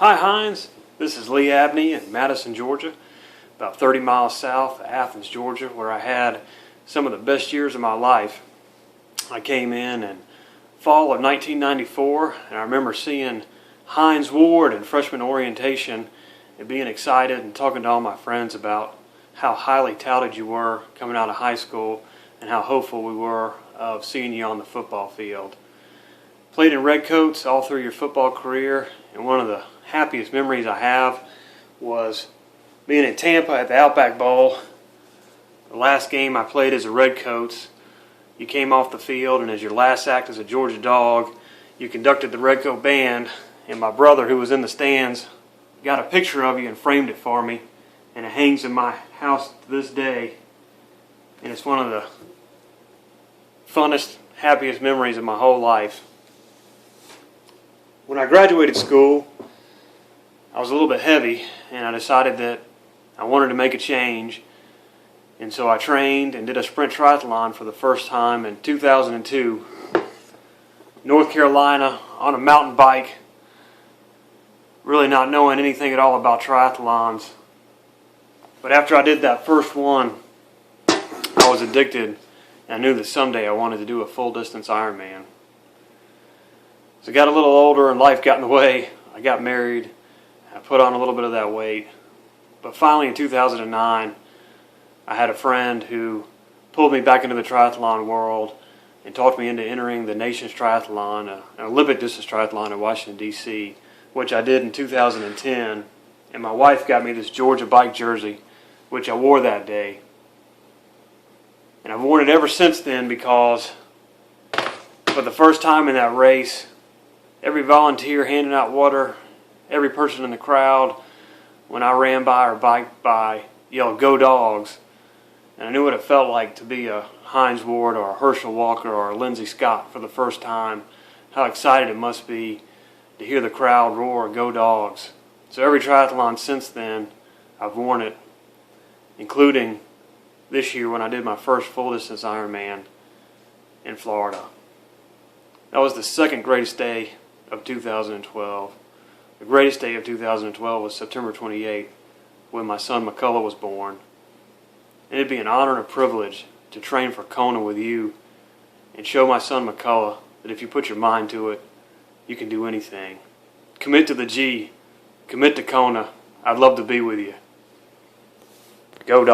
Hi Hines, this is Lee Abney in Madison, Georgia, about 30 miles south of Athens, Georgia, where I had some of the best years of my life. I came in fall of 1994, and I remember seeing Hines Ward in freshman orientation and being excited and talking to all my friends about how highly touted you were coming out of high school and how hopeful we were of seeing you on the football field. Played in Redcoats all through your football career, and one of the happiest memories I have was being in Tampa at the Outback Bowl. The last game I played as a Redcoats, you came off the field, and as your last act as a Georgia Dog, you conducted the Redcoat band, and my brother, who was in the stands, got a picture of you and framed it for me, and it hangs in my house to this day, and it's one of the funnest, happiest memories of my whole life. When I graduated school, I was a little bit heavy, and I decided that I wanted to make a change, and so I trained and did a sprint triathlon for the first time in 2002, North Carolina, on a mountain bike, really not knowing anything at all about triathlons. But after I did that first one, I was addicted, and I knew that someday I wanted to do a full distance Ironman. As I got a little older and life got in the way, I got married, I put on a little bit of that weight. But finally in 2009, I had a friend who pulled me back into the triathlon world and talked me into entering the nation's triathlon, an Olympic distance triathlon in Washington, D.C., which I did in 2010. And my wife got me this Georgia bike jersey, which I wore that day. And I've worn it ever since then because for the first time in that race, every volunteer handing out water, every person in the crowd, when I ran by or biked by, yelled, "Go Dogs." And I knew what it felt like to be a Hines Ward or a Herschel Walker or a Lindsey Scott for the first time, how excited it must be to hear the crowd roar, "Go Dogs." So every triathlon since then, I've worn it, including this year when I did my first full distance Ironman in Florida. That was the second greatest day of 2012. The greatest day of 2012 was September 28th, when my son McCullough was born. And it'd be an honor and a privilege to train for Kona with you and show my son McCullough that if you put your mind to it, you can do anything. Commit to the G. Commit to Kona. I'd love to be with you. Go Dogs.